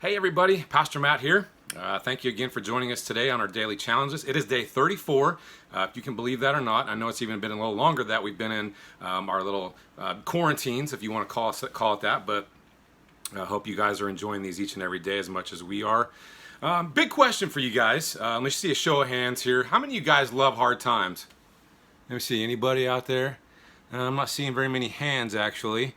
Hey everybody, Pastor Matt here. Thank you again for joining us today on our daily challenges. It is day 34, if you can believe that or not. I know it's even been a little longer that we've been in our little quarantines, if you want to call it that, but I hope you guys are enjoying these each and every day as much as we are. Big question for you guys. Let me see a show of hands here. How many of you guys love hard times? Let me see, anybody out there? I'm not seeing very many hands actually.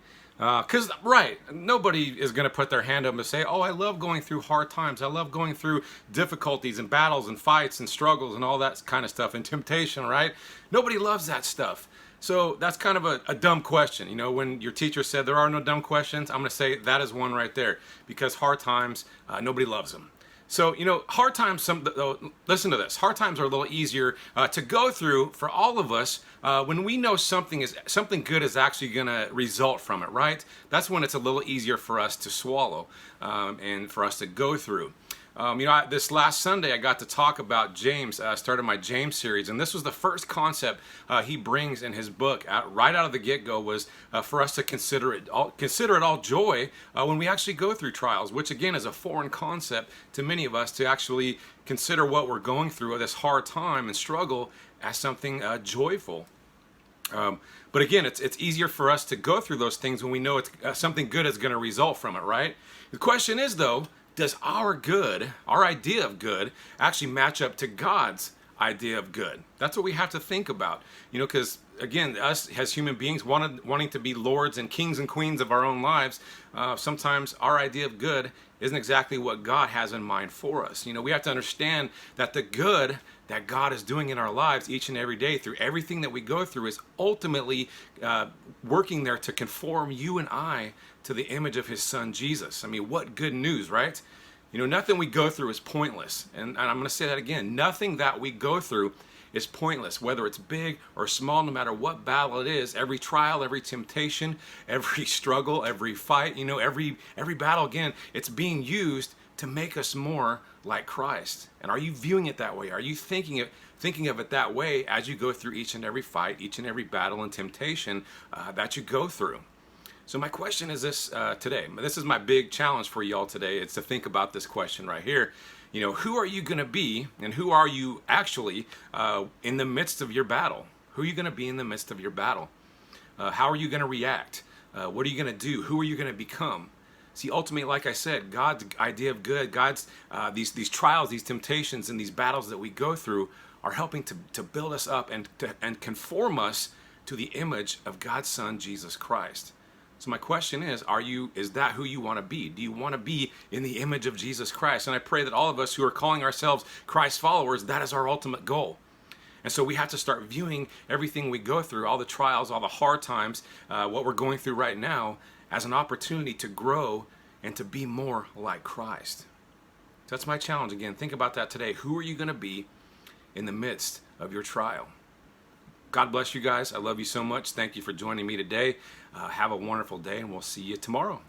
Right, nobody is going to put their hand up and say, oh, I love going through hard times. I love going through difficulties and battles and fights and struggles and all that kind of stuff and temptation, right? Nobody loves that stuff. So that's kind of a dumb question. You know, when your teacher said there are no dumb questions, I'm going to say that is one right there because hard times, nobody loves them. So, you know, hard times, listen to this, hard times are a little easier to go through for all of us when we know something good is actually going to result from it, right? That's when it's a little easier for us to swallow and for us to go through. This last Sunday I got to talk about James. Started my James series, and this was the first concept he brings in his book right out of the get-go was for us to consider it all joy when we actually go through trials, which again is a foreign concept to many of us to actually consider what we're going through, this hard time and struggle, as something joyful. But again, it's easier for us to go through those things when we know it's something good is going to result from it, right? The question is though, does our idea of good, actually match up to God's idea of good? That's what we have to think about. You know, because again, us as human beings wanting to be lords and kings and queens of our own lives, sometimes our idea of good isn't exactly what God has in mind for us. You know, we have to understand that the good that God is doing in our lives each and every day through everything that we go through is ultimately working there to conform you and I to the image of his son Jesus. I mean, what good news, right? You know, nothing we go through is pointless. And I'm going to say that again. Nothing that we go through is pointless, whether it's big or small, no matter what battle it is. Every trial, every temptation, every struggle, every fight, you know, every battle, again, it's being used to make us more like Christ. And are you viewing it that way? Are you thinking of it that way as you go through each and every fight, each and every battle and temptation that you go through? So my question is this today. This is my big challenge for y'all today. It's to think about this question right here. You know, who are you going to be, and who are you actually in the midst of your battle? Who are you going to be in the midst of your battle? How are you going to react? What are you going to do? Who are you going to become? See, ultimately, like I said, God's idea of good, God's these trials, these temptations, and these battles that we go through are helping to build us up and conform us to the image of God's Son, Jesus Christ. So my question is that who you want to be? Do you want to be in the image of Jesus Christ? And I pray that all of us who are calling ourselves Christ followers, that is our ultimate goal. And so we have to start viewing everything we go through, all the trials, all the hard times, what we're going through right now, as an opportunity to grow and to be more like Christ. So that's my challenge again. Think about that today. Who are you going to be in the midst of your trial? God bless you guys. I love you so much. Thank you for joining me today. Have a wonderful day, and we'll see you tomorrow.